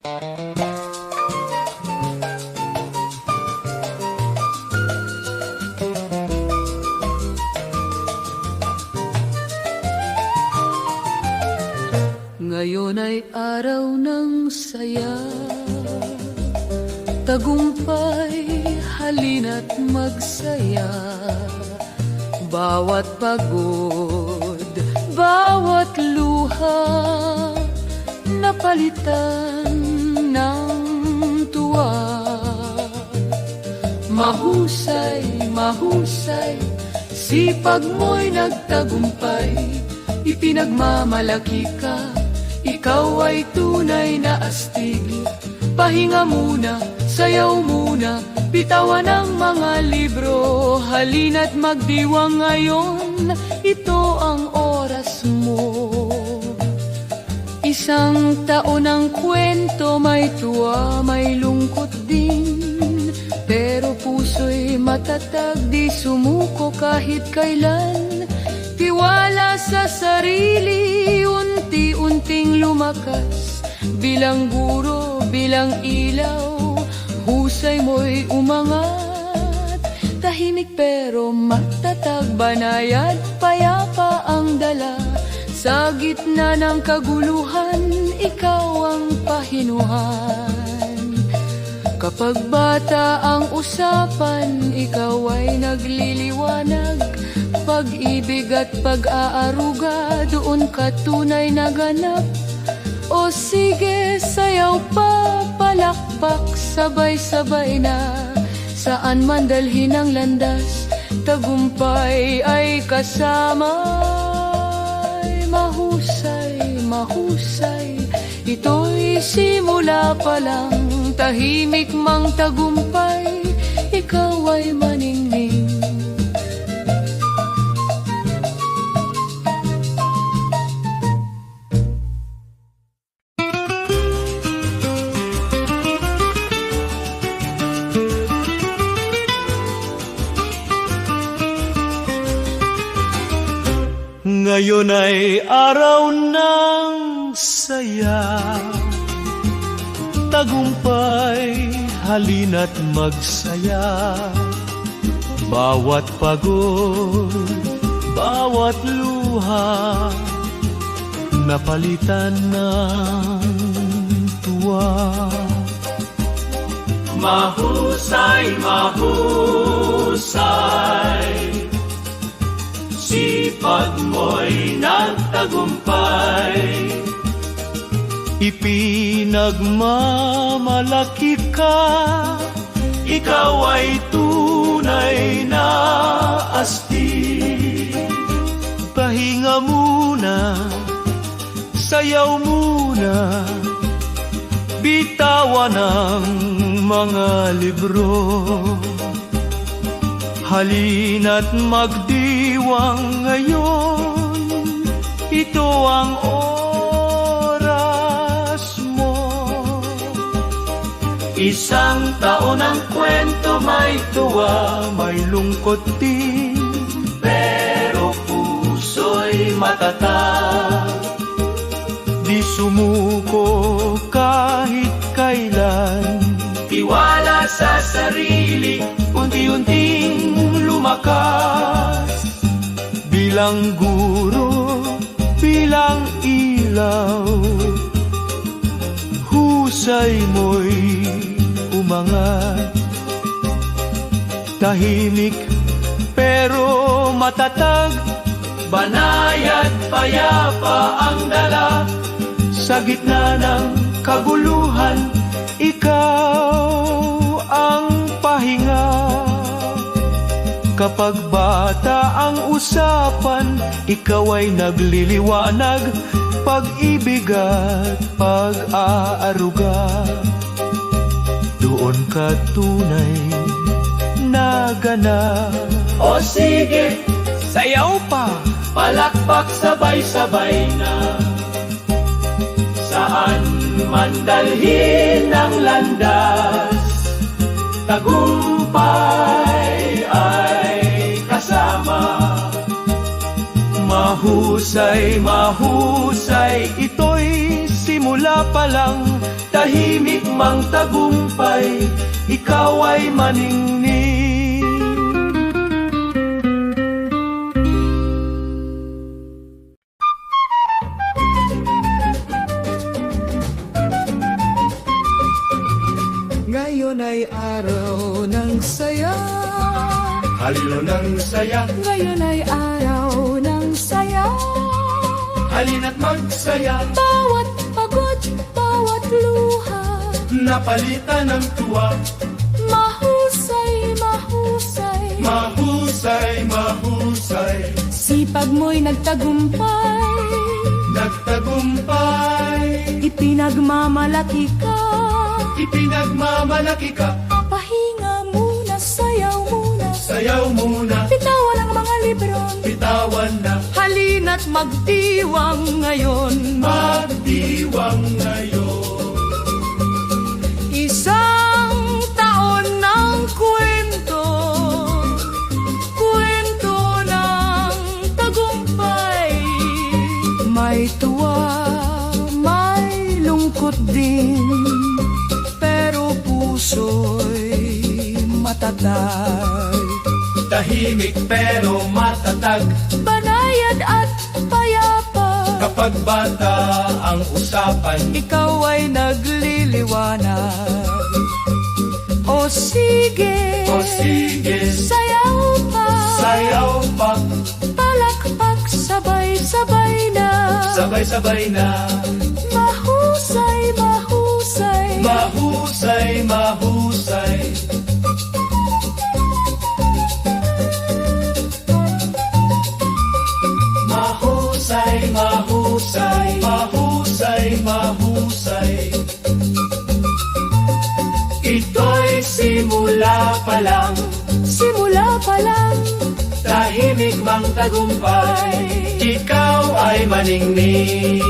Ngayon ay araw ng saya, tagumpay, halina't magsaya. Bawat pagod, bawat luha, napalitan ng tuwa. Mahusay, mahusay, sipag mo'y nagtagumpay. Ipinagmamalaki ka, ikaw ay tunay na astig. Pahinga muna, sayaw muna, bitawan ang mga libro. Halina't magdiwang ngayon, ito ang oras mo. Isang taon ng kwento, may tuwa, may lungkot din. Pero puso'y matatag, di sumuko kahit kailan. Tiwala sa sarili, unti-unting lumakas. Bilang guro, bilang ilaw, husay mo'y umangat. Tahimik pero matatag, banayad, payapa ang dala. Sa gitna ng kaguluhan, ikaw ang pahinuhan. Kapag bata ang usapan, ikaw ay nagliliwanag. Pag-ibig at pag-aaruga, doon ka tunay naganap. O sige, sayaw pa, palakpak, sabay-sabay na. Saan man dalhin ang landas, tagumpay ay kasama. Mahusay, mahusay, ito'y simula pa lang. Tahimik mang tagumpay, ikaw ay maningning. Ngayon ay araw ng saya, tagumpay, halina't magsaya. Bawat pagod, bawat luha, napalitan ng tuwa. Mahusay, mahusay, sipag mo'y nagtagumpay. Ipinagmamalaki ka, ikaw ay tunay na astig. Pahinga muna, sayaw muna, bitawan ang mga libro. Halina't magdiwang ngayon, ito ang oras mo. Isang taon ang kwento, may tuwa, may lungkot din. Pero puso'y matatag, di sumuko kahit kailan. Tiwala sa sarili, unti-unting lumakas. Bilang guro, bilang ilaw, husay mo'y umangat. Tahimik pero matatag, banayad payapa ang dala. Sa gitna ng kaguluhan, ikaw ang pahinga. Kapag bata ang usapan, ikaw ay nagliliwanag. Pag-ibig at pag-aaruga, doon ka tunay na ganap. O sige, sayaw pa, palakpak, sabay-sabay na. Saan man dalhin ang landas, tagumpay ay kasama. Mahusay, mahusay, ito'y simula pa lang. Tahimik mang tagumpay, ikaw ay maningning. Ngayon ay araw ng saya. Halino ng saya, Ngayon ay araw ng saya. halina't magsaya, Bawat pagod, bawat luha, napalitan ng tuwa. mahusay, mahusay. Mahusay, mahusay, Sipag mo'y nagtagumpay, nagtagumpay. ipinagmamalaki ka. Ipinagmamalaki ka, Pahinga muna, sayaw muna, sayaw muna, bitawan ang mga libron. bitawan na, Halina't magdiwang ngayon. magdiwang ngayon. Isang taon ng kwento, kwento ng tagumpay. May tuwa, may lungkot din, pero puso'y matatag. Tahimik pero matatag, Banayad at payapa, kapag bata ang usapan. ikaw ay nagliliwanag. O sige, O sige, sayaw pa, sayaw pa, palakpak, sabay-sabay na. sabay-sabay na. Mahusay, mahusay, Mahusay, mahusay, mahusay, mahusay, mahusay, mahusay. Ito'y simula pa lang, simula pa lang. tahimik mang tagumpay, ikaw ay maningning.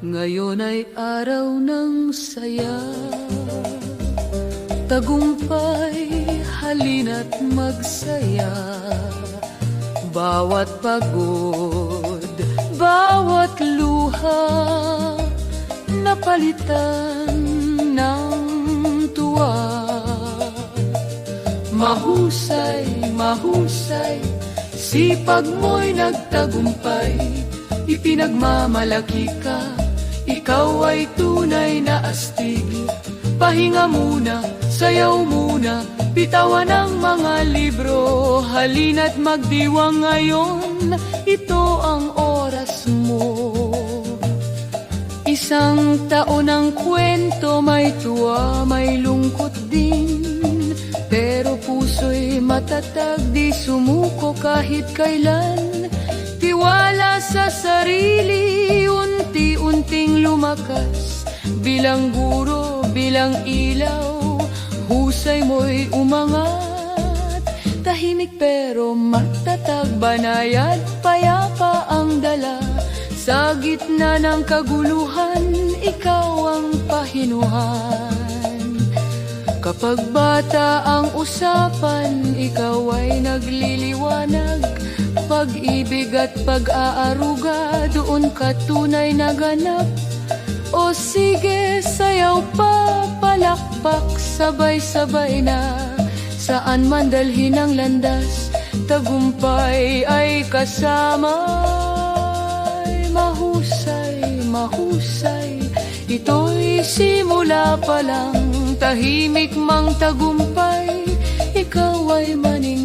Ngayon ay araw ng saya, tagumpay, halina't magsaya. Bawat pagod, bawat luha, napalitan ng tuwa. Mahusay, mahusay, sipag mo'y nagtagumpay, ipinagmamalaki ka. Ikaw ay tunay na astig. Pahinga muna, sayaw muna, bitawan ang mga libro. Halina't magdiwang ngayon, ito ang oras mo. Isang taon ng kwento, may tuwa, may lungkot din, pero puso'y matatag, di sumuko kahit kailan. Tiwala sa sarili, unti-unting lumakas. Bilang guro, bilang ilaw, husay mo'y umangat. Tahimik pero matatag, banayad, payapa ang dala. Sa gitna ng kaguluhan, ikaw ang pahinuhan. Kapag bata ang usapan, ikaw ay nagliliwanag. Pag-ibig at pag-aaruga, doon ka tunay na ganap. O sige, sayaw pa, palakpak, sabay-sabay na. Saan man dalhin ang landas, tagumpay ay kasama. Mahusay, mahusay, ito'y simula pa lang. Tahimik mang tagumpay, ikaw ay maning